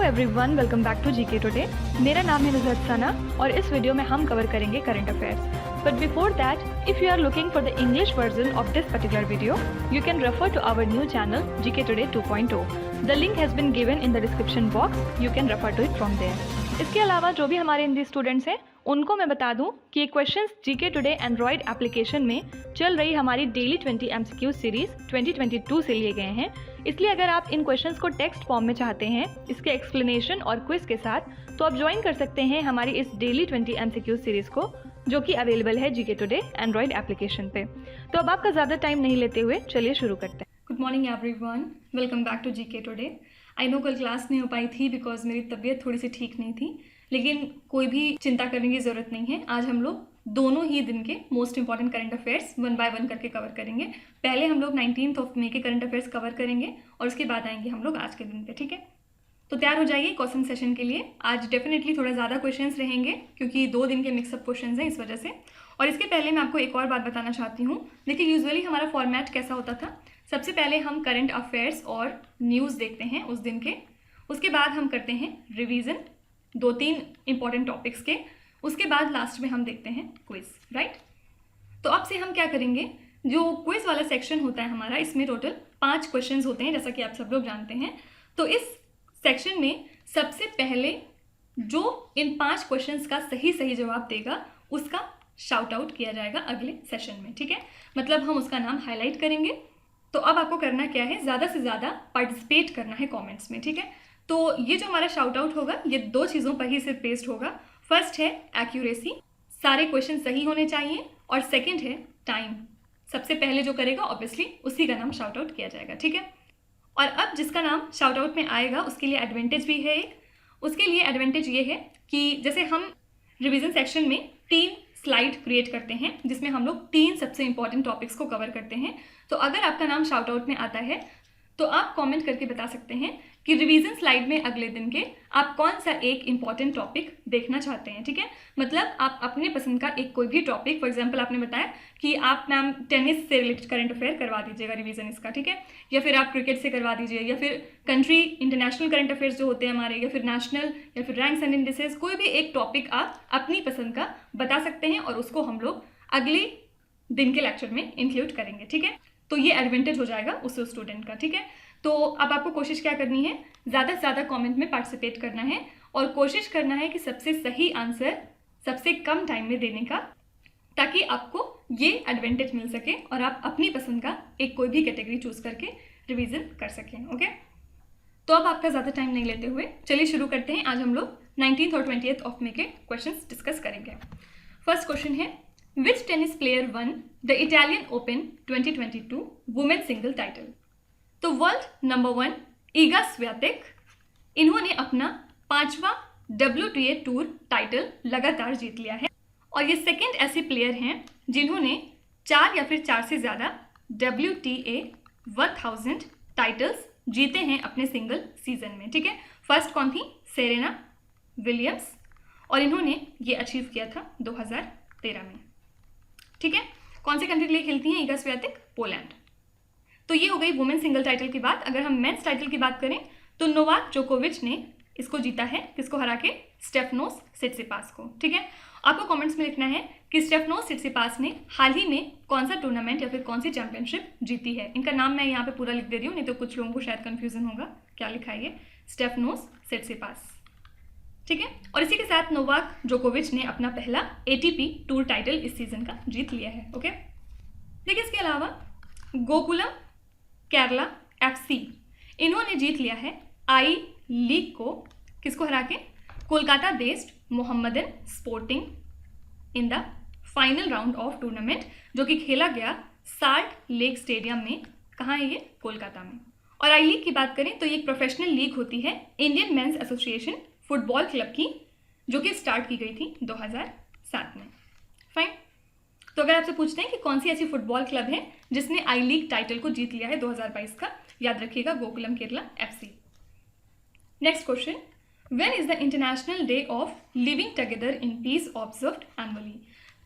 Everyone, welcome back to GK today. मेरा नाम है नुज़हत सना और इस वीडियो में हम कवर करेंगे current affairs. But before that, if you are looking for the English version of this particular video, you can refer to our new channel GK today 2.0। The link has been given in the description box, you can refer to it from there. इसके अलावा जो भी हमारे Hindi students हैं उनको मैं बता दूं कि ये questions GK today Android application में चल रही हमारी डेली 20 MCQ सीरीज 2022 से लिए गए हैं। इसलिए अगर आप इन क्वेश्चंस को टेक्स्ट फॉर्म में चाहते हैं इसके एक्सप्लेनेशन और क्विज के साथ, तो आप ज्वाइन कर सकते हैं हमारी इस डेली 20 MCQ सीरीज को, जो कि अवेलेबल है जीके टुडे एंड्रॉयड एप्लीकेशन पे। तो अब आपका ज़्यादा टाइम नहीं लेते हुए चलिए शुरू करते हैं। Good morning everyone, welcome back to GK today. I know कल क्लास नहीं हो पाई थी बिकॉज मेरी तबीयत थोड़ी सी ठीक नहीं थी, लेकिन कोई भी चिंता करने की ज़रूरत नहीं है। आज हम लोग दोनों ही दिन के most important current affairs 1 by 1 करके कवर करेंगे। पहले हम लोग 19 मई के करंट अफेयर्स कवर करेंगे और उसके बाद आएंगे हम लोग आज के दिन पे, ठीक है। तो तैयार हो जाइए क्वेश्चन सेशन के लिए। आज डेफिनेटली थोड़ा ज़्यादा क्वेश्चंस रहेंगे क्योंकि 2 दिन के मिक्सअप क्वेश्चंस हैं इस वजह से। और इसके पहले मैं आपको एक और बात बताना चाहती हूँ। देखिए, यूजुअली हमारा फॉर्मेट कैसा होता था, सबसे पहले हम करंट अफेयर्स और न्यूज़ देखते हैं उस दिन के, उसके बाद हम करते हैं रिवीजन 2-3 इंपॉर्टेंट टॉपिक्स के, उसके बाद लास्ट में हम देखते हैं क्विज, राइट। तो अब से हम क्या करेंगे, जो क्विज वाला सेक्शन होता है हमारा, इसमें टोटल 5 क्वेश्चंस होते हैं जैसा कि आप सब लोग जानते हैं। तो इस सेक्शन में सबसे पहले जो इन 5 क्वेश्चंस का सही जवाब देगा उसका शाउट आउट किया जाएगा अगले सेशन में, ठीक है। मतलब हम उसका नाम हाईलाइट करेंगे। तो अब आपको करना क्या है, ज़्यादा से ज़्यादा पार्टिसिपेट करना है कमेंट्स में, ठीक है। तो ये जो हमारा शाउट आउट होगा ये 2 चीज़ों पर ही सिर्फ बेस्ड होगा। फर्स्ट है एक्यूरेसी, सारे क्वेश्चन सही होने चाहिए, और सेकंड है टाइम। सबसे पहले जो करेगा ऑब्वियसली उसी का नाम शाउट आउट किया जाएगा, ठीक है। और अब जिसका नाम शाउट आउट में आएगा उसके लिए एडवांटेज भी है एक। उसके लिए एडवांटेज ये है कि जैसे हम रिवीजन सेक्शन में 3 स्लाइड क्रिएट करते हैं जिसमें हम लोग 3 सबसे इंपॉर्टेंट टॉपिक्स को कवर करते हैं। तो अगर आपका नाम शाउट आउट में आता है तो आप कमेंट करके बता सकते हैं कि रिवीजन स्लाइड में अगले दिन के आप कौन सा एक इंपॉर्टेंट टॉपिक देखना चाहते हैं, ठीक है। मतलब आप अपने पसंद का एक कोई भी टॉपिक, फॉर एग्जांपल आपने बताया कि आप मैम टेनिस से रिलेटेड करंट अफेयर करवा दीजिएगा रिवीजन इसका, ठीक है, या फिर आप क्रिकेट से करवा दीजिए, या फिर कंट्री इंटरनेशनल करंट अफेयर्स जो होते हैं हमारे, या फिर नेशनल, या फिर रैंक्स एंड इंडिसेस, कोई भी एक टॉपिक आप अपनी पसंद का बता सकते हैं और उसको हम लोग अगले दिन के लेक्चर में इंक्लूड करेंगे, ठीक है। तो ये एडवांटेज हो जाएगा उस स्टूडेंट का, ठीक है। तो अब आपको कोशिश क्या करनी है, ज़्यादा से ज़्यादा कमेंट में पार्टिसिपेट करना है और कोशिश करना है कि सबसे सही आंसर सबसे कम टाइम में देने का, ताकि आपको ये एडवांटेज मिल सके और आप अपनी पसंद का एक कोई भी कैटेगरी चूज करके रिवीजन कर सकें, ओके। तो अब आपका ज़्यादा टाइम नहीं लेते हुए चलिए शुरू करते हैं। आज हम लोग 19 और 20 मई के क्वेश्चंस डिस्कस करेंगे। फर्स्ट क्वेश्चन है, which tennis player won the Italian open 2022 women single title. तो वर्ल्ड नंबर 1 ईगा स्वियातेक, इन्होंने अपना 5वां WTA टूर टाइटल लगातार जीत लिया है और ये सेकंड ऐसे प्लेयर हैं जिन्होंने 4 या फिर 4 से ज़्यादा WTA 1000 टाइटल्स जीते हैं अपने सिंगल सीजन में, ठीक है। फर्स्ट कौन थी, सेरेना विलियम्स, और इन्होंने ये अचीव किया था 2013 में, ठीक है। कौन से कंट्री के लिए खेलती हैं ईगा स्वियातेक, पोलैंड। तो ये हो गई वुमेन सिंगल टाइटल की बात। अगर हम मेंस टाइटल की बात करें तो नोवाक जोकोविच ने इसको जीता है, किसको हरा के, स्टेफनोस सिट्सिपास को, ठीक है। आपको कमेंट्स में लिखना है कि स्टेफनोस सिट्सिपास ने हाल ही में कौन सा टूर्नामेंट या फिर कौन सी चैंपियनशिप जीती है। इनका नाम मैं यहाँ पे पूरा लिख दे रही हूँ, नहीं तो कुछ लोगों को शायद कंफ्यूजन होगा क्या लिखा है ये, स्टेफनोस सिट्सिपास, ठीक है। और इसी के साथ नोवाक जोकोविच ने अपना पहला ATP टूर टाइटल इस सीजन का जीत लिया है, ओके। देखिए, इसके अलावा गोकुलम केरला FC, इन्होंने जीत लिया है I लीग को, किसको हरा के, Kolkata based Mohammedan sporting in the final round of tournament, जो कि खेला गया साल्ट लेक स्टेडियम में। कहाँ है ये, कोलकाता में। और I लीग की बात करें तो ये एक प्रोफेशनल लीग होती है Indian men's association football club की, जो कि स्टार्ट की गई थी 2007 में, फाइन। तो अगर आपसे पूछते हैं कि कौन सी ऐसी फुटबॉल क्लब है जिसने I लीग टाइटल को जीत लिया है 2022 का, याद रखिएगा Gokulam Kerala FC। Next question, when is the International day of living together in peace observed annually.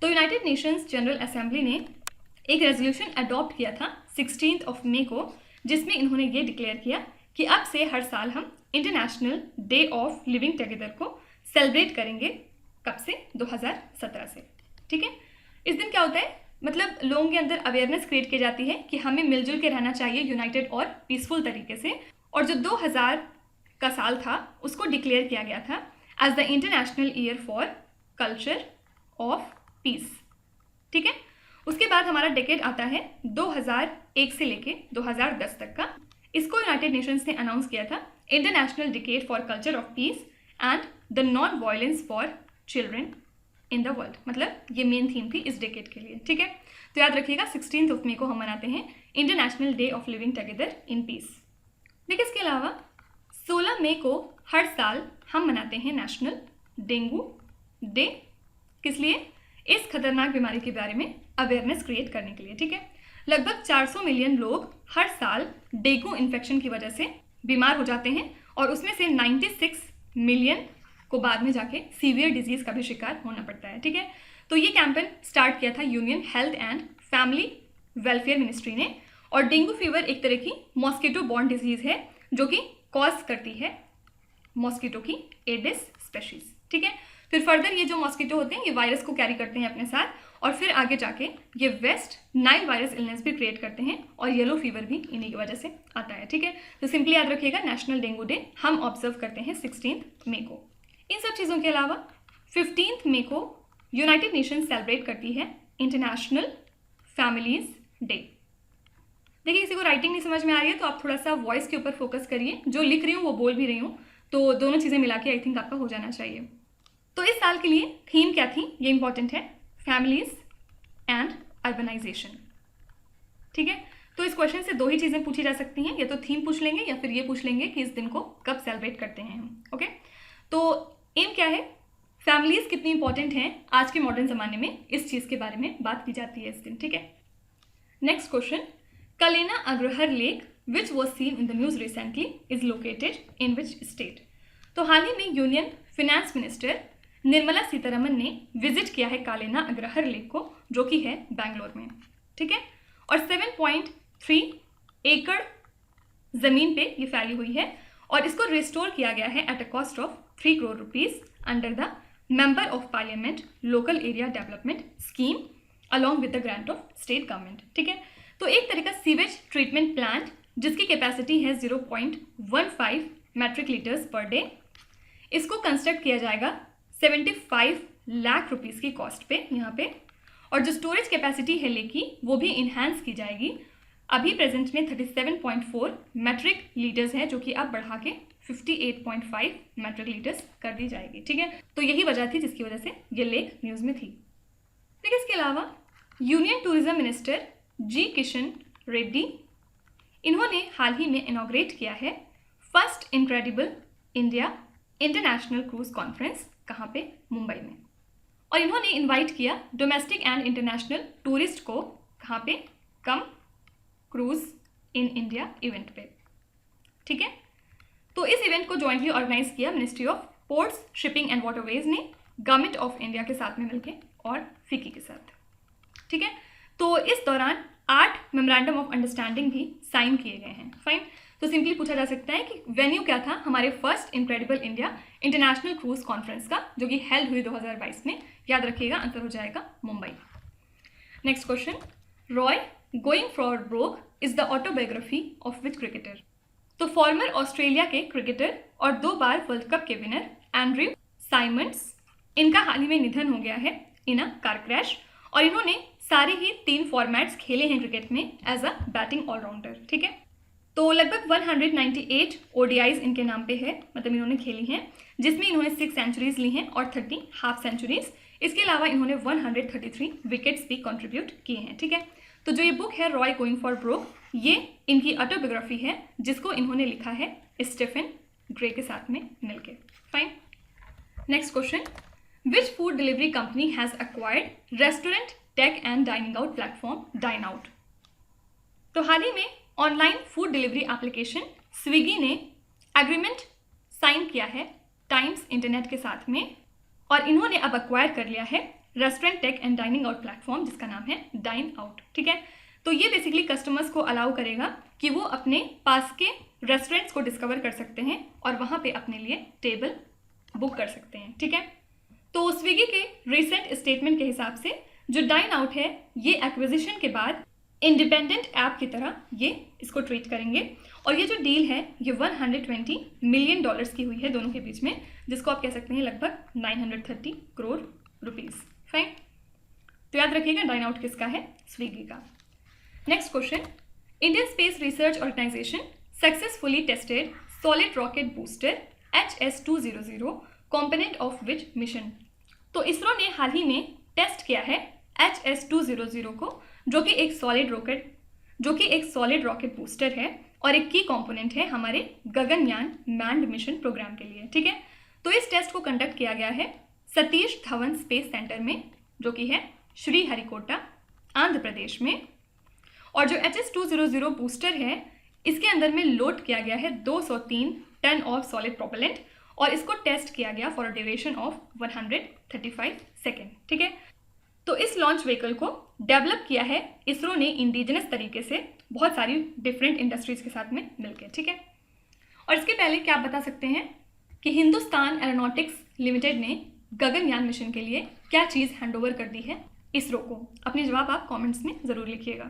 तो यूनाइटेड नेशंस जनरल असेंबली ने एक रेजोल्यूशन अडॉप्ट किया था 16 मई को, जिसमें इन्होंने ये डिक्लेयर किया कि अब से हर साल हम international day of living together को सेलिब्रेट करेंगे कब से? 2017 से। ठीक है, इस दिन क्या होता है, मतलब लोगों के अंदर अवेयरनेस क्रिएट की जाती है कि हमें मिलजुल के रहना चाहिए यूनाइटेड और पीसफुल तरीके से। और जो 2000 का साल था उसको डिक्लेयर किया गया था as the international year for culture of peace. ठीक है, उसके बाद हमारा डेकेड आता है 2001 से लेके 2010 तक का। इसको यूनाइटेड नेशंस ने अनाउंस किया था international decade for culture of piece and the non violence for children in the world. मतलब ये मेन थीम थी इस डेकेड के लिए। ठीक है, तो याद रखिएगा 16 मई को हम मनाते हैं international day of living together in peace. देखिए, इसके अलावा 16 मई को हर साल हम मनाते हैं नेशनल डेंगू डे। किस लिए? इस खतरनाक बीमारी के बारे में अवेयरनेस क्रिएट करने के लिए। ठीक है, लगभग 400 मिलियन लोग हर साल डेंगू इन्फेक्शन की वजह से बीमार हो जाते हैं और उसमें से 96 मिलियन को बाद में जाके सीवियर डिजीज का भी शिकार होना पड़ता है। ठीक है, तो ये कैंपेन स्टार्ट किया था union health and family welfare ministry ने। और डेंगू फीवर एक तरह की मॉस्किटो बॉर्न डिजीज है जो कि कॉज करती है मॉस्किटो की एडिस स्पेशीज। ठीक है, फिर फर्दर ये जो मॉस्किटो होते हैं ये वायरस को कैरी करते हैं अपने साथ और फिर आगे जाके ये वेस्ट नाइल वायरस इलनेस भी क्रिएट करते हैं और येलो फीवर भी इन्हीं की वजह से आता है। ठीक है, तो सिंपली याद रखिएगा नेशनल डेंगू डे हम ऑब्जर्व करते हैं 16 मई को। इन सब चीज़ों के अलावा 15 मई को यूनाइटेड नेशंस सेलिब्रेट करती है इंटरनेशनल फैमिलीज डे। देखिए, किसी को राइटिंग नहीं समझ में आ रही है तो आप थोड़ा सा वॉइस के ऊपर फोकस करिए, जो लिख रही हूँ वो बोल भी रही हूँ, तो दोनों चीज़ें मिला के आई थिंक आपका हो जाना चाहिए। तो इस साल के लिए थीम क्या थी ये इंपॉर्टेंट है, फैमिलीज एंड अर्बनाइजेशन। ठीक है, तो इस क्वेश्चन से दो ही चीज़ें पूछी जा सकती हैं, या तो थीम पूछ लेंगे या फिर ये पूछ लेंगे कि इस दिन को कब सेलिब्रेट करते हैं हम। ओके, तो एम क्या है, फैमिलीज कितनी इंपॉर्टेंट हैं आज के मॉडर्न ज़माने में, इस चीज़ के बारे में बात की जाती है इस दिन। ठीक है, next question, Kalena Agrahara lake which was seen in the news recently is located in which state. तो हाल ही में union finance minister Nirmala Sitharaman ने विजिट किया है कालेना अग्रहर लेक को, जो कि है बैंगलोर में। ठीक है, और 7.3 एकड़ ज़मीन पे ये फैली हुई है और इसको रिस्टोर किया गया है at a cost of 3 crore rupees under the member of parliament local area development scheme along with the grant of state government. ठीक है, तो एक तरह का सीवेज ट्रीटमेंट प्लांट जिसकी कैपेसिटी है 0.15 मेट्रिक लीटर्स पर डे, इसको कंस्ट्रक्ट किया जाएगा 75 लाख रुपीज़ की कॉस्ट पे यहाँ पे। और जो स्टोरेज कैपेसिटी है लेक की वो भी इन्हांस की जाएगी। अभी प्रेजेंट में 37.4 मेट्रिक लीटर्स है, जो कि अब बढ़ा के 58.5 मेट्रिक लीटर्स कर दी जाएगी। ठीक है, तो यही वजह थी जिसकी वजह से ये लेक न्यूज़ में थी। देखिए, इसके अलावा यूनियन टूरिज्म मिनिस्टर जी किशन रेड्डी, इन्होंने हाल ही में इनॉग्रेट किया है first incredible India international cruise conference. कहाँ पे? मुंबई में। और इन्होंने इनवाइट किया डोमेस्टिक एंड इंटरनेशनल टूरिस्ट को, कहाँ पे? कम क्रूज इन इंडिया इवेंट पे। ठीक है, तो इस इवेंट को जॉइंटली ऑर्गेनाइज किया ministry of ports shipping and waterways ने गवर्नमेंट ऑफ इंडिया के साथ में मिलकर और फिकी के साथ। ठीक है, तो इस दौरान 8 मेमोरेंडम ऑफ अंडरस्टैंडिंग भी साइन किए गए हैं। फाइन, तो सिंपली पूछा जा सकता है कि वेन्यू क्या था हमारे first incredible India international cruise conference का, जो कि हेल्ड हुई 2022 में। याद रखिएगा, आंसर हो जाएगा Mumbai. Next question, Roy going for broke is the autobiography of which cricketer. तो फॉर्मर ऑस्ट्रेलिया के क्रिकेटर और 2 बार वर्ल्ड कप के विनर एंड्रयू साइमंड्स, इनका हाल ही में निधन हो गया है इन अ कार क्रैश। और इन्होंने सारे ही 3 फॉर्मेट्स खेले हैं क्रिकेट में एज अ बैटिंग ऑलराउंडर। ठीक है, तो लगभग 198 ODIs इनके नाम पे है, मतलब इन्होंने खेली हैं, जिसमें इन्होंने 6 सेंचुरीज ली हैं और 30 हाफ सेंचुरीज। इसके अलावा इन्होंने 133 विकेट्स भी कंट्रीब्यूट किए हैं। ठीक है, तो जो ये बुक है रॉय गोइंग फॉर ब्रोक, ये इनकी ऑटोबायोग्राफी है जिसको इन्होंने लिखा है स्टीफन ग्रे के साथ में मिलके। Fine, next question, which food delivery company has acquired restaurant tech and dining out platform dine out. तो हाल ही में online food delivery application Swiggy ने एग्रीमेंट साइन किया है टाइम्स इंटरनेट के साथ में, और इन्होंने अब एक्वायर कर लिया है restaurant tech and dining out platform जिसका नाम है डाइन आउट। ठीक है, तो ये बेसिकली कस्टमर्स को अलाउ करेगा कि वो अपने पास के रेस्टोरेंट्स को डिस्कवर कर सकते हैं और वहाँ पे अपने लिए टेबल बुक कर सकते हैं, ठीक है। तो स्विगी के रिसेंट स्टेटमेंट के हिसाब से जो डाइन आउट है ये एक्विजिशन के बाद इंडिपेंडेंट ऐप की तरह ये इसको ट्रीट करेंगे और ये जो डील है ये $120 मिलियन की हुई है दोनों के बीच में, जिसको आप कह सकते हैं लगभग 930 करोड़ रुपीस। फाइन, तो याद रखिएगा डाइन आउट किसका है, स्विगी का। Next question, Indian Space Research Organisation successfully tested solid rocket booster HS-200 component of which mission. तो इसरो ने हाल ही में टेस्ट किया है HS-200 को, जो कि एक सॉलिड रॉकेट बूस्टर है और एक की कंपोनेंट है हमारे गगनयान मैन्ड मिशन प्रोग्राम के लिए, ठीक है। तो इस टेस्ट को कंडक्ट किया गया है सतीश धवन स्पेस सेंटर में, जो कि है श्रीहरिकोटा, आंध्र प्रदेश में। और जो HS-200 बूस्टर है इसके अंदर में लोड किया गया है 203 टन ऑफ सॉलिड प्रोपेलेंट और इसको टेस्ट किया गया for a duration of 135 second, ठीक है। तो इस लॉन्च व्हीकल को डेवलप किया है इसरो ने इंडिजिनस तरीके से बहुत सारी डिफरेंट इंडस्ट्रीज के साथ में मिलकर, ठीक है। और इसके पहले क्या आप बता सकते हैं कि हिंदुस्तान एरोनॉटिक्स लिमिटेड ने गगनयान मिशन के लिए क्या चीज़ हैंडओवर कर दी है इसरो को? अपने जवाब आप कमेंट्स में ज़रूर लिखिएगा।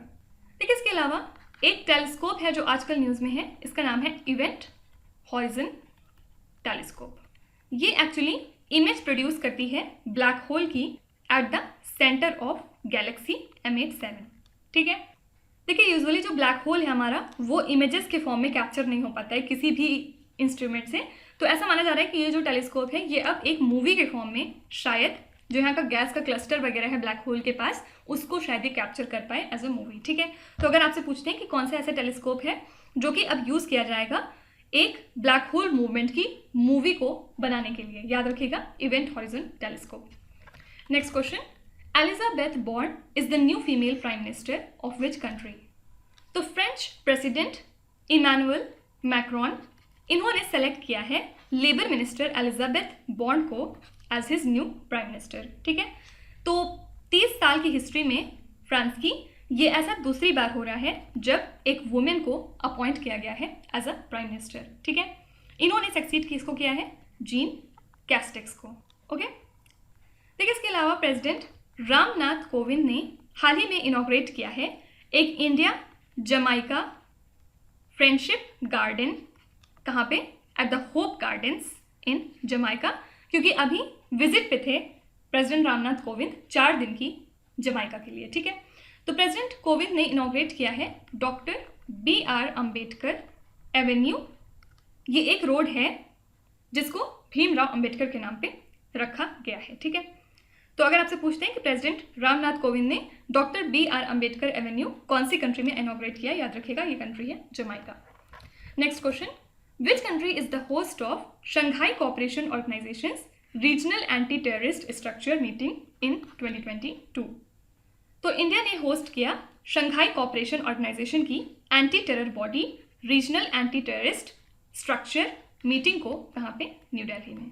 देखिए इसके अलावा एक टेलीस्कोप है जो आजकल न्यूज़ में है, इसका नाम है इवेंट हॉरिजन टेलीस्कोप। ये एक्चुअली इमेज प्रोड्यूस करती है ब्लैक होल की at the centre of Galaxy M87, ठीक है। देखिए यूजुअली जो ब्लैक होल है हमारा वो इमेजेस के फॉर्म में कैप्चर नहीं हो पाता है किसी भी इंस्ट्रूमेंट से, तो ऐसा माना जा रहा है कि ये जो टेलीस्कोप है ये अब एक मूवी के फॉर्म में शायद जो यहाँ का गैस का क्लस्टर वगैरह है ब्लैक होल के पास उसको शायद ये कैप्चर कर पाए एज अ मूवी, ठीक है। तो अगर आपसे पूछते हैं कि कौन सा ऐसा टेलीस्कोप है जो कि अब यूज़ किया जाएगा एक ब्लैक होल मूवमेंट की मूवी को बनाने के लिए, याद रखिएगा event horizon telescope. Next question, Elizabeth Borne is the new female prime minister of which country? तो फ्रेंच प्रेसिडेंट इमैनुअल मैक्रॉन इन्होंने सेलेक्ट किया है लेबर मिनिस्टर एलिजाबेथ बॉर्न को as his new prime minister, ठीक है। तो 30 साल की हिस्ट्री में फ्रांस की ये ऐसा दूसरी बार हो रहा है जब एक वुमेन को अपॉइंट किया गया है एज अ प्राइम मिनिस्टर, ठीक है। इन्होंने सक्सीड किसको किया है? जीन कैस्टेक्स को, ओके। देखिए इसके अलावा प्रेसिडेंट रामनाथ कोविंद ने हाल ही में इनॉग्रेट किया है एक इंडिया जमाइका फ्रेंडशिप गार्डन, कहाँ पे? At the hope gardens in Jamaica, क्योंकि अभी विजिट पे थे प्रेसिडेंट रामनाथ कोविंद 4 दिन की जमाइका के लिए, ठीक है। तो प्रेसिडेंट कोविंद ने इनॉग्रेट किया है डॉक्टर BR अम्बेडकर एवेन्यू। ये एक रोड है जिसको भीमराव अम्बेडकर के नाम पे रखा गया है, ठीक है। तो अगर आपसे पूछते हैं कि प्रेसिडेंट रामनाथ कोविंद ने डॉक्टर BR अम्बेडकर एवेन्यू कौन सी कंट्री में इनॉग्रेट किया, याद रखिएगा ये कंट्री है Jamaica. Next question, which country is the host of Shanghai cooperation organisations regional anti terrorist structure meeting in 2022? तो इंडिया ने होस्ट किया शंघाई कोऑपरेशन ऑर्गेनाइजेशन की anti terror body regional anti terrorist structure meeting को कहाँ पे? New Delhi में,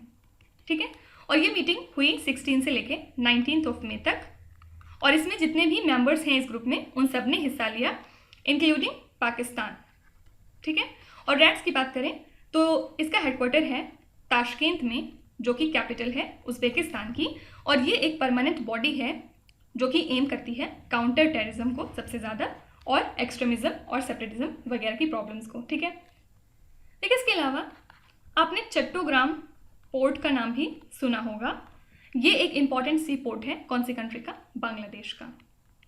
ठीक है। और ये मीटिंग हुई 16 से लेके 19 मई तक और इसमें जितने भी मेंबर्स हैं इस ग्रुप में उन सब ने हिस्सा लिया इंक्लूडिंग पाकिस्तान, ठीक है। और रैट्स की बात करें तो इसका हेडक्वार्टर है ताशकेंत में, जो कि कैपिटल है उज़्बेकिस्तान की, और ये एक परमानेंट बॉडी है जो कि एम करती है काउंटर टेररिज्म को सबसे ज़्यादा और एक्सट्रीमिज्म और सेपरेटिज्म वगैरह की प्रॉब्लम्स को, ठीक है। लेकिन इसके अलावा आपने चट्टोग्राम पोर्ट का नाम भी सुना होगा। ये एक इम्पॉर्टेंट सी पोर्ट है, कौन सी कंट्री का? बांग्लादेश का,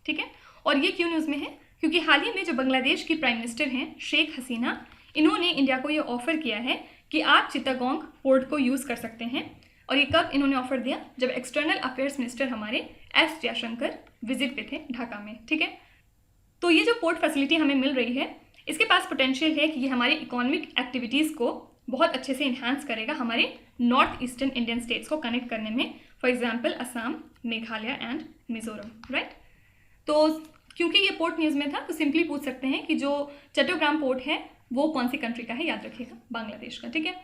ठीक है। और ये क्यों न्यूज़ में है? क्योंकि हाल ही में जो बांग्लादेश की प्राइम मिनिस्टर हैं शेख हसीना, इन्होंने इंडिया को ये ऑफ़र किया है कि आप चिटागोंग पोर्ट को यूज़ कर सकते हैं। और ये कब इन्होंने ऑफ़र दिया? जब एक्सटर्नल अफेयर्स मिनिस्टर हमारे एस जयशंकर विजिट पे थे ढाका में, ठीक है। तो ये जो पोर्ट फैसिलिटी हमें मिल रही है इसके पास पोटेंशियल है कि ये हमारी इकोनॉमिक एक्टिविटीज़ को बहुत अच्छे से इन्हांस करेगा, हमारे नॉर्थ ईस्टर्न इंडियन स्टेट्स को कनेक्ट करने में, for example Assam, Meghalaya and Mizoram, right. तो क्योंकि ये पोर्ट न्यूज़ में था तो सिंपली पूछ सकते हैं कि जो चट्टोग्राम पोर्ट है वो कौन सी कंट्री का है, याद रखिएगा बांग्लादेश का, ठीक है।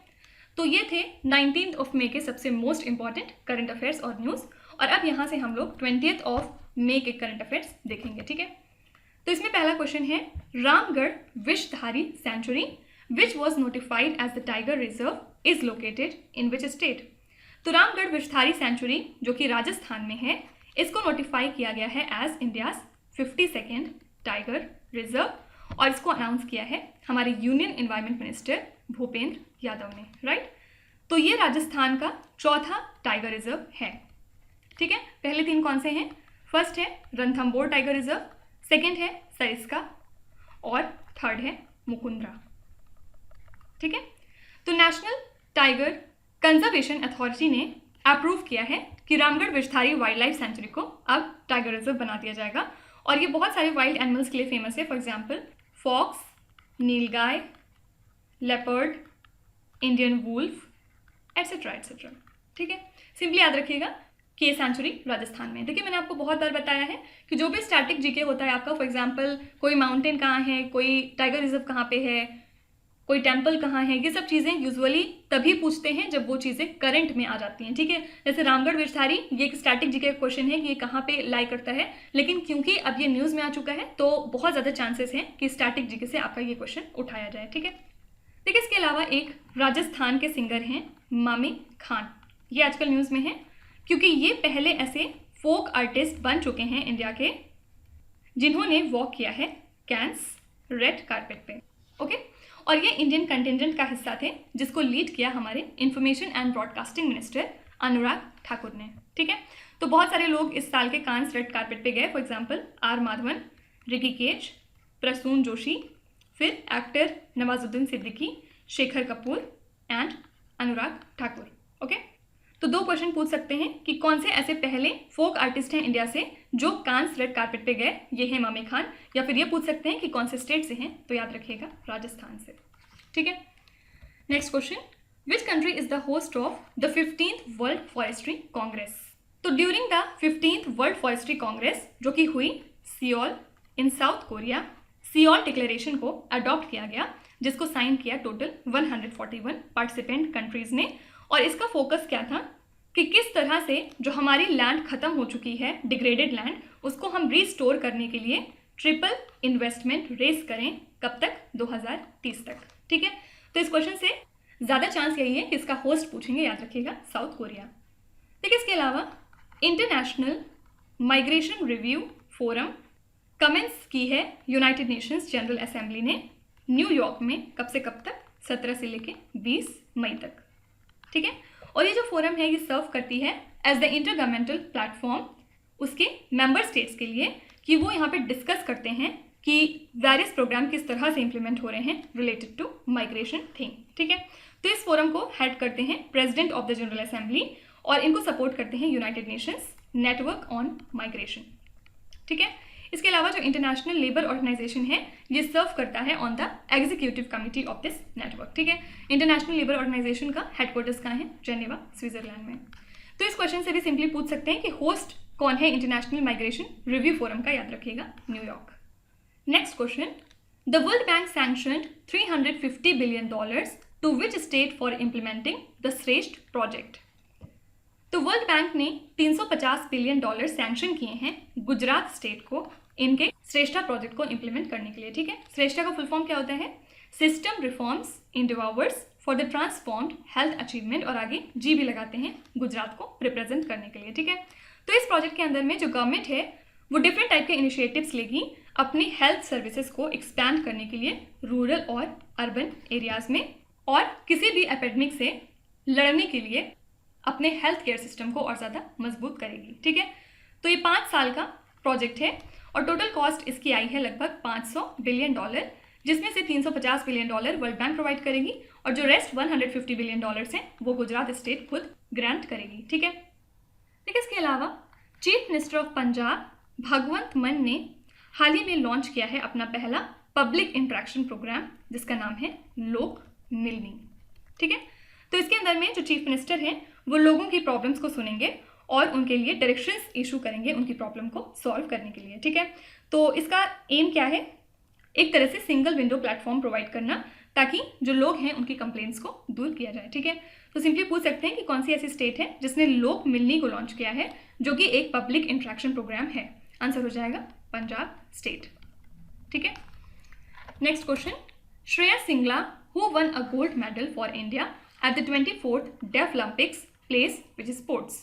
तो ये थे 19 मई के सबसे मोस्ट इंपॉर्टेंट करंट अफेयर्स और न्यूज़, और अब यहाँ से हम लोग 20 मई के करंट अफेयर्स देखेंगे, ठीक है। तो इसमें पहला क्वेश्चन है Ramgarh Vishdhari sanctuary which was notified as the tiger reserve is located in which state? तो रामगढ़ विषधारी सेंचुरी जो कि राजस्थान में है, इसको नोटिफाई किया गया है as India's 52nd tiger reserve और इसको अनाउंस किया है हमारे union environment minister Bhupendra Yadav ने, राइट। तो ये राजस्थान का चौथा टाइगर रिजर्व है, ठीक है। पहले 3 कौन से हैं? फर्स्ट है रणथंबोर टाइगर रिजर्व, सेकंड है सरिस्का और थर्ड है मुकुंद्रा, ठीक है। तो नेशनल टाइगर कंजर्वेशन अथॉरिटी ने अप्रूव किया है कि Ramgarh Vishdhari wild life sanctuary को अब टाइगर रिजर्व बना दिया जाएगा और ये बहुत सारे वाइल्ड एनिमल्स के लिए फेमस है। For example fox, nilgai, leopard, Indian wolf, etcetera etcetera, ठीक है। सिंपली याद रखिएगा कि ये सेंचुरी राजस्थान में। देखिए मैंने आपको बहुत बार बताया है कि जो भी स्टैटिक जीके होता है आपका, फॉर एग्जांपल कोई माउंटेन कहाँ है, कोई टाइगर रिजर्व कहाँ पे है, कोई टेम्पल कहाँ है, ये सब चीज़ें यूजुअली तभी पूछते हैं जब वो चीज़ें करंट में आ जाती हैं, ठीक है। जैसे रामगढ़ विषधारी, ये एक स्टैटिक जीके का क्वेश्चन है कि ये कहाँ पे लाई करता है, लेकिन क्योंकि अब ये न्यूज़ में आ चुका है तो बहुत ज़्यादा चांसेस हैं कि स्टैटिक जीके से आपका ये क्वेश्चन उठाया जाए, ठीक है। देखिए इसके अलावा एक राजस्थान के सिंगर हैं मामी खान, ये आजकल न्यूज़ में है क्योंकि ये पहले ऐसे फोक आर्टिस्ट बन चुके हैं इंडिया के जिन्होंने वॉक किया है कैंस रेड कारपेट पे, ओके। और ये इंडियन कंटिजेंट का हिस्सा थे जिसको लीड किया हमारे information and broadcasting minister Anurag Thakur ने, ठीक है। तो बहुत सारे लोग इस साल के कांस रेड कारपेट पे गए, for example R Madhavan, Ricky Kej, Prasoon Joshi, फिर actor Nawazuddin Siddiqui, Shekhar Kapoor and Anurag Thakur, okay. तो 2 क्वेश्चन पूछ सकते हैं कि कौन से ऐसे पहले फोक आर्टिस्ट हैं इंडिया से जो कांस रेड कारपेट पे गए, ये है मामी खान, या फिर ये पूछ सकते हैं कि कौन से स्टेट से हैं, तो याद रखिएगा राजस्थान से, ठीक है। Next question, which country is the host of the 15th world forestry congress? तो during the 15th world forestry congress जो कि हुई Seoul in South Korea, Seoul declaration को अडॉप्ट किया गया जिसको साइन किया टोटल 141 पार्टिसिपेंट कंट्रीज ने। और इसका फोकस क्या था कि किस तरह से जो हमारी लैंड खत्म हो चुकी है, डिग्रेडेड लैंड, उसको हम रीस्टोर करने के लिए ट्रिपल इन्वेस्टमेंट रेस करें, कब तक? 2030 तक, ठीक है। तो इस क्वेश्चन से ज़्यादा चांस यही है कि इसका होस्ट पूछेंगे, याद रखिएगा साउथ कोरिया। देखिए इसके अलावा International Migration Review Forum commence की है यूनाइटेड नेशंस जनरल असेंबली ने न्यूयॉर्क में, कब से कब तक? 17 से लेके 20 मई तक, ठीक है। और ये जो फोरम है ये सर्व करती है एज द इंटरगवर्नमेंटल प्लेटफॉर्म उसके मेंबर स्टेट्स के लिए कि वो यहाँ पे डिस्कस करते हैं कि वेरियस प्रोग्राम किस तरह से इंप्लीमेंट हो रहे हैं रिलेटेड टू माइग्रेशन थिंग, ठीक है। तो इस फोरम को हेड करते हैं president of the general assembly और इनको सपोर्ट करते हैं United Nations network on migration, ठीक है। इसके अलावा जो इंटरनेशनल लेबर ऑर्गेनाइजेशन है ये सर्व करता है on the executive committee of this network, ठीक है। इंटरनेशनल लेबर ऑर्गेनाइजेशन का हेडक्वार्टर्स कहाँ है? जेनेवा, स्विट्जरलैंड में। तो इस क्वेश्चन से भी सिंपली पूछ सकते हैं कि होस्ट कौन है इंटरनेशनल माइग्रेशन रिव्यू फोरम का? याद रखिएगा New York. Next question, the World Bank sanctioned $350 billion to which state for implementing the Shreshtha project? तो वर्ल्ड बैंक ने $350 बिलियन सैंक्शन किए हैं गुजरात स्टेट को इनके श्रेष्ठा प्रोजेक्ट को इंप्लीमेंट करने के लिए, ठीक है। श्रेष्ठा का फुल फॉर्म क्या होता है? System reforms endeavours for the transformed health achievement, और आगे जी भी लगाते हैं गुजरात को रिप्रेजेंट करने के लिए, ठीक है। तो इस प्रोजेक्ट के अंदर में जो गवर्नमेंट है वो डिफरेंट टाइप के इनिशिएटिव्स लेगी अपनी हेल्थ सर्विसेज को एक्सपैंड करने के लिए रूरल और अर्बन एरियाज में, और किसी भी एपिडेमिक से लड़ने के लिए अपने हेल्थ केयर सिस्टम को और ज़्यादा मजबूत करेगी, ठीक है। तो ये 5 साल का प्रोजेक्ट है और टोटल कॉस्ट इसकी आई है लगभग $500 बिलियन, जिसमें से $350 बिलियन वर्ल्ड बैंक प्रोवाइड करेगी और जो रेस्ट $150 बिलियन हैं वो गुजरात स्टेट खुद ग्रांट करेगी, ठीक है। देखिए इसके अलावा चीफ मिनिस्टर ऑफ पंजाब भगवंत मान ने हाल ही में लॉन्च किया है अपना पहला पब्लिक इंटरेक्शन प्रोग्राम जिसका नाम है लोक मिलनी, ठीक है। तो इसके अंदर में जो चीफ मिनिस्टर हैं वो लोगों की प्रॉब्लम्स को सुनेंगे और उनके लिए डायरेक्शंस इशू करेंगे उनकी प्रॉब्लम को सॉल्व करने के लिए, ठीक है। तो इसका एम क्या है? एक तरह से सिंगल विंडो प्लेटफॉर्म प्रोवाइड करना ताकि जो लोग हैं उनकी कंप्लेंट्स को दूर किया जाए, ठीक है। तो सिंपली पूछ सकते हैं कि कौन सी ऐसी स्टेट है जिसने लोक मिलनी को लॉन्च किया है जो कि एक पब्लिक इंटरेक्शन प्रोग्राम है? आंसर हो जाएगा पंजाब स्टेट, ठीक है। Next question, Shreya Singla who won a gold medal for India at the 24th Deaflympics plays which sports?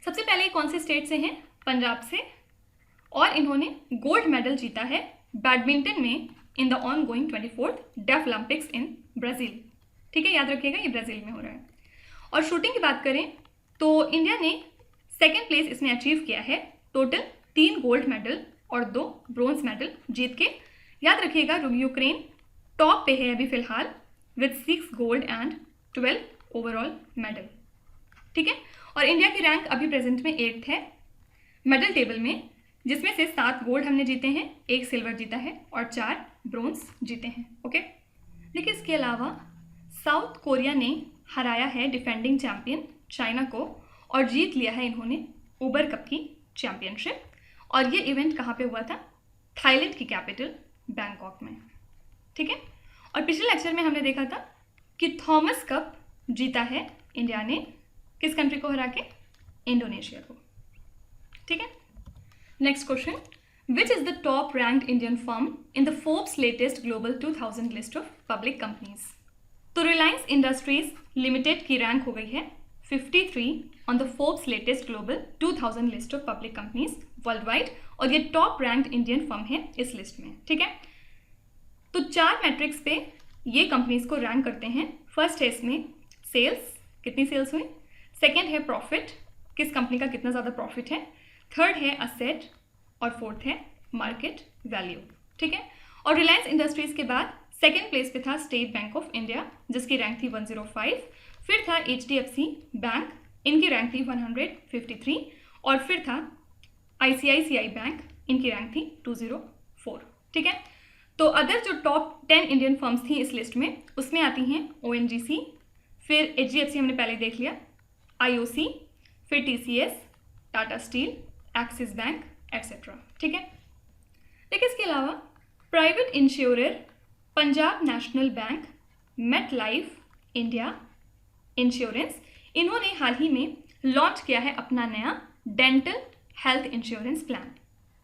सबसे पहले कौन से स्टेट से हैं? पंजाब से, और इन्होंने गोल्ड मेडल जीता है बैडमिंटन में in the ongoing 24th Deaflympics in Brazil. ठीक है, याद रखिएगा ये ब्राज़ील में हो रहा है। और शूटिंग की बात करें तो इंडिया ने सेकेंड प्लेस इसमें अचीव किया है, टोटल 3 गोल्ड मेडल और 2 ब्रोंज मेडल जीत के। याद रखिएगा यूक्रेन टॉप पे है अभी फिलहाल with 6 gold and 12 overall medal. ठीक है, और इंडिया की रैंक अभी प्रेजेंट में 8th है मेडल टेबल में, जिसमें से 7 गोल्ड हमने जीते हैं, 1 सिल्वर जीता है और 4 ब्रोंज जीते हैं। ओके, देखिए इसके अलावा साउथ कोरिया ने हराया है डिफेंडिंग चैंपियन चाइना को और जीत लिया है इन्होंने उबर कप की चैंपियनशिप। और ये इवेंट कहाँ पे हुआ था? थाईलैंड की कैपिटल बैंकॉक में। ठीक है, और पिछले लेक्चर में हमने देखा था कि थॉमस कप जीता है इंडिया ने किस कंट्री को हरा के? इंडोनेशिया को। ठीक है, next question, which is the top ranked Indian firm in the Forbes latest global 2000 list of public companies? तो रिलायंस इंडस्ट्रीज लिमिटेड की रैंक हो गई है 53 on the Forbes latest global 2000 list of public companies world wide, और ये top ranked Indian firm है इस list में। ठीक है, तो 4 मैट्रिक्स पे ये कंपनीज को रैंक करते हैं। फर्स्ट है इसमें सेल्स, कितनी सेल्स हुई। सेकेंड है प्रॉफिट, किस कंपनी का कितना ज़्यादा प्रॉफिट है। थर्ड है असेट, और फोर्थ है मार्केट वैल्यू। ठीक है, और रिलायंस इंडस्ट्रीज के बाद सेकेंड प्लेस पे था स्टेट बैंक ऑफ इंडिया जिसकी रैंक थी 105, फिर था HDFC बैंक, इनकी रैंक थी 153, और फिर था ICICI बैंक, इनकी रैंक थी 204। ठीक है, तो अदर जो टॉप 10 इंडियन फर्म्स थी इस लिस्ट में उसमें आती हैं ONGC, फिर HDFC हमने पहले देख लिया, IOC, फिर TCS, Tata steel, Axis Bank etcetera. ठीक है, देखिए इसके अलावा private insurer Punjab National Bank, Met Life India insurance, इन्होंने हाल ही में लॉन्च किया है अपना नया डेंटल हेल्थ इंश्योरेंस प्लान।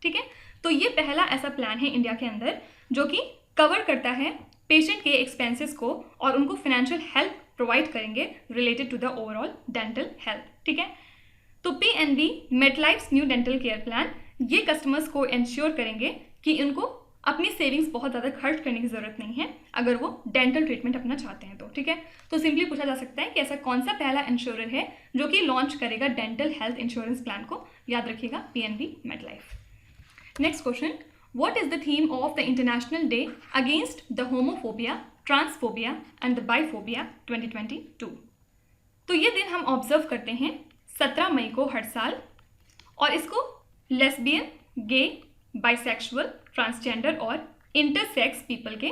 ठीक है, तो ये पहला ऐसा प्लान है इंडिया के अंदर जो कि कवर करता है पेशेंट के एक्सपेंसेस को और उनको फाइनेंशियल हेल्प प्रोवाइड करेंगे related to the overall dental health. ठीक है, तो PNB MetLife's new dental care plan ये कस्टमर्स को इंश्योर करेंगे कि उनको अपनी सेविंग्स बहुत ज़्यादा खर्च करने की ज़रूरत नहीं है अगर वो डेंटल ट्रीटमेंट अपना चाहते हैं तो। ठीक है, तो सिंपली पूछा जा सकता है कि ऐसा कौन सा पहला इंश्योरर है जो कि लॉन्च करेगा डेंटल हेल्थ इंश्योरेंस प्लान को? याद रखिएगा PNB MetLife. Next question, what is the theme of the International Day against the homophobia, transphobia and the biphobia 2022? तो ये दिन हम ऑब्जर्व करते हैं 17 मई को हर साल, और इसको लेस्बियन, गे, बाइसेक्सुअल, ट्रांसजेंडर और इंटरसेक्स पीपल के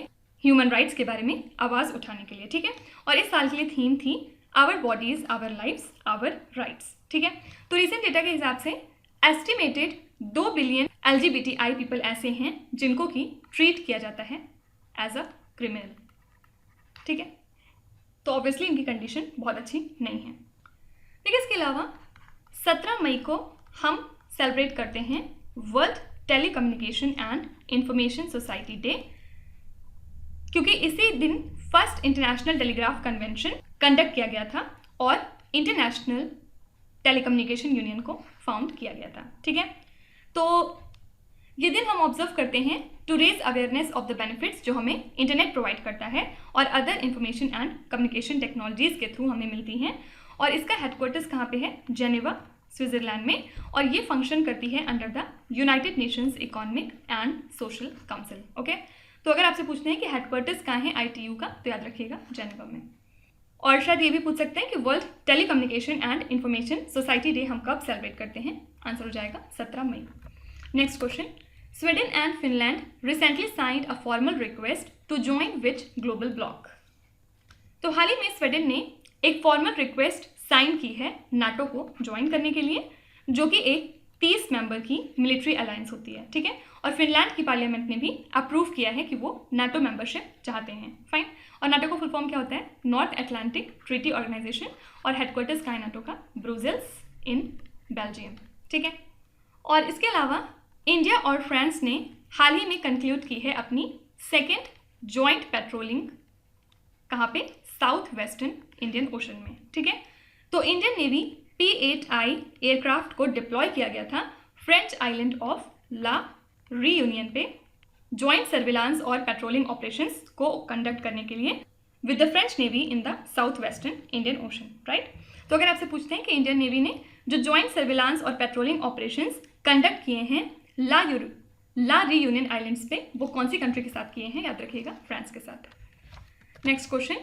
ह्यूमन राइट्स के बारे में आवाज़ उठाने के लिए। ठीक है, और इस साल के लिए थीम थी our bodies our lives our rights. ठीक है, तो रिसेंट डेटा के हिसाब से एस्टिमेटेड 2 बिलियन LGBTI पीपल ऐसे हैं जिनको कि ट्रीट किया जाता है एज अ क्रिमिनल। ठीक है, तो ऑब्वियसली इनकी कंडीशन बहुत अच्छी नहीं है। देखिए इसके अलावा 17 मई को हम सेलिब्रेट करते हैं world Telecommunication and Information Society day, क्योंकि इसी दिन first international telegraph convention conduct किया गया था और इंटरनेशनल टेलीकम्युनिकेशन यूनियन को फाउंड किया गया था। ठीक है, तो ये दिन हम ऑब्जर्व करते हैं to raise awareness of the benefits जो हमें इंटरनेट प्रोवाइड करता है और other information and communication technologies के थ्रू हमें मिलती हैं, और इसका हेडक्वार्टर्स कहाँ पे है? जेनेवा, स्विट्जरलैंड में, और ये फंक्शन करती है under the United Nations economic and social council. Okay, तो अगर आपसे पूछते हैं कि हेडक्वार्टर्स कहाँ है ITU का, तो याद रखिएगा जेनेवा में। और शायद ये भी पूछ सकते हैं कि World Telecommunication and Information Society Day हम कब सेलिब्रेट करते हैं? आंसर हो जाएगा 17 मई। Next question, Sweden and Finland recently signed a formal request to join which global bloc? तो हाल ही में स्वीडन ने एक फॉर्मल रिक्वेस्ट साइन की है नाटो को ज्वाइन करने के लिए, जो कि एक 30 मेंबर की मिलिट्री अलायंस होती है। ठीक है, और फिनलैंड की पार्लियामेंट ने भी अप्रूव किया है कि वो नाटो मेंबरशिप चाहते हैं। फाइन, और नाटो का फुल फॉर्म क्या होता है? नॉर्थ अटलांटिक ट्रीटी ऑर्गेनाइजेशन, और हेडक्वार्टर्स का है नाटो का ब्रुसेल्स इन बेल्जियम। ठीक है, और इसके अलावा इंडिया और फ्रांस ने हाल ही में कंक्लूड की है अपनी सेकेंड जॉइंट पेट्रोलिंग कहाँ पे? साउथ वेस्टर्न इंडियन ओशन में, ठीक है। तो इंडियन नेवी P-8I एयरक्राफ्ट को डिप्लॉय किया गया था French island of La Reunion पे ज्वाइंट सर्विलांस और पेट्रोलिंग ऑपरेशंस को कंडक्ट करने के लिए with the French navy in the south western Indian Ocean, right. तो अगर आपसे पूछते हैं कि इंडियन नेवी ने जो ज्वाइंट सर्विलांस और पेट्रोलिंग ऑपरेशंस कंडक्ट किए हैं ला रीयूनियन आइलैंड्स पे, वो कौन सी कंट्री के साथ किए हैं? याद रखिएगा, फ्रांस के साथ। Next question,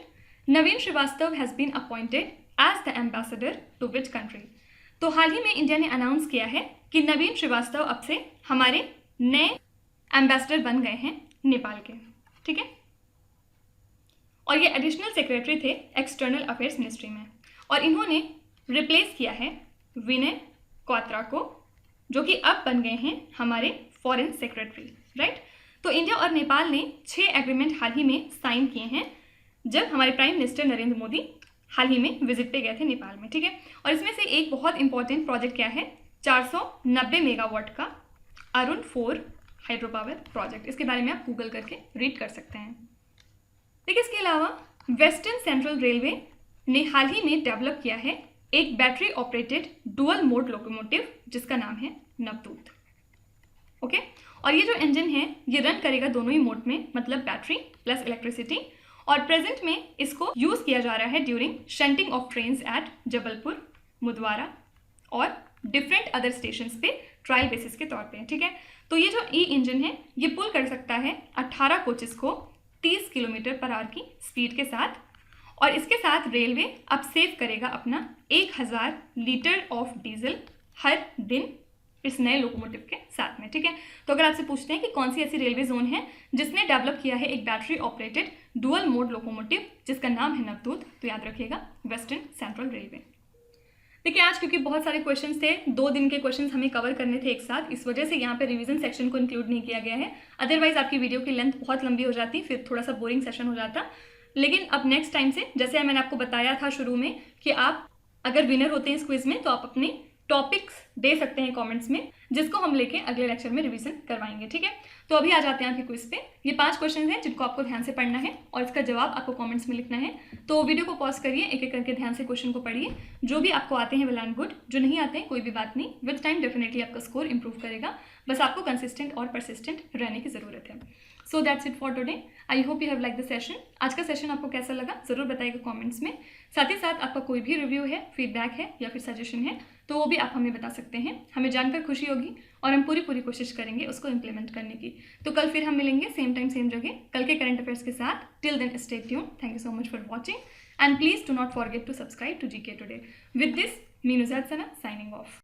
Naveen Srivastava has been appointed as the ambassador to which country? तो हाल ही में इंडिया ने अनाउंस किया है कि नवीन श्रीवास्तव अब से हमारे नए एम्बेसडर बन गए हैं नेपाल के, ठीक है। और ये एडिशनल सेक्रेटरी थे एक्सटर्नल अफेयर्स मिनिस्ट्री में, और इन्होंने रिप्लेस किया है विनय क्वात्रा को, जो कि अब बन गए हैं हमारे फॉरेन सेक्रेटरी, राइट। तो इंडिया और नेपाल ने 6 एग्रीमेंट हाल ही में साइन किए हैं जब हमारे प्राइम मिनिस्टर नरेंद्र मोदी हाल ही में विजिट पे गए थे नेपाल में, ठीक है। और इसमें से एक बहुत इंपॉर्टेंट प्रोजेक्ट क्या है? 490 मेगावाट का अरुण 4 हाइड्रो पावर प्रोजेक्ट। इसके बारे में आप गूगल करके रीड कर सकते हैं। देखिए, इसके अलावा वेस्टर्न सेंट्रल रेलवे ने हाल ही में डेवलप किया है एक battery operated dual mode locomotive जिसका नाम है नवदूत, ओके। और ये जो इंजन है ये रन करेगा दोनों ही मोड में, मतलब बैटरी प्लस इलेक्ट्रिसिटी। और प्रेजेंट में इसको यूज किया जा रहा है during shunting of trains at Jabalpur, Mudwara और डिफरेंट अदर स्टेशंस पे ट्रायल बेसिस के तौर पे, ठीक है। तो ये जो ई इंजन है ये पुल कर सकता है 18 कोचेस को 30 किलोमीटर पर आवर की स्पीड के साथ, और इसके साथ रेलवे अब सेव करेगा अपना 1000 लीटर ऑफ डीजल हर दिन इस नए लोकोमोटिव के साथ में, ठीक है। तो अगर आपसे पूछते हैं कि कौन सी ऐसी रेलवे जोन है जिसने डेवलप किया है एक battery operated dual mode locomotive जिसका नाम है नवदूत, तो याद रखिएगा वेस्टर्न सेंट्रल रेलवे। देखिए, आज क्योंकि बहुत सारे क्वेश्चंस थे, 2 दिन के क्वेश्चंस हमें कवर करने थे एक साथ, इस वजह से यहाँ पे रिवीजन सेक्शन को इंक्लूड नहीं किया गया है। अदरवाइज आपकी वीडियो की लेंथ बहुत लंबी हो जाती, फिर थोड़ा सा बोरिंग सेशन हो जाता। लेकिन अब नेक्स्ट टाइम से, जैसे मैंने आपको बताया था शुरू में कि आप अगर विनर होते हैं इस क्विज में तो आप अपने टॉपिक्स दे सकते हैं कमेंट्स में, जिसको हम लेके अगले लेक्चर में रिवीजन करवाएंगे, ठीक है। तो अभी आ जाते हैं आपके क्विज पे। ये 5 क्वेश्चन हैं जिनको आपको ध्यान से पढ़ना है और इसका जवाब आपको कमेंट्स में लिखना है। तो वीडियो को पॉज करिए, एक एक करके ध्यान से क्वेश्चन को पढ़िए। जो भी आपको आते हैं वेल एंड गुड, जो नहीं आते हैं कोई भी बात नहीं, विद टाइम डेफिनेटली आपका स्कोर इंप्रूव करेगा। बस आपको कंसिस्टेंट और परसिस्टेंट रहने की जरूरत है। So that's it for today. I hope you have like the session. आज का सेशन आपको कैसा लगा जरूर बताइएगा कमेंट्स में। साथ ही साथ आपका कोई भी रिव्यू है, फीडबैक है या फिर सजेशन है तो वो भी आप हमें बता सकते हैं। हमें जानकर खुशी होगी और हम पूरी कोशिश करेंगे उसको इम्प्लीमेंट करने की। तो कल फिर हम मिलेंगे सेम टाइम सेम जगह कल के करंट अफेयर्स के साथ। Till then stay tune. Thank you so much for watching and please do not forget to subscribe to GK today. With this me Nuzhat Sana signing of.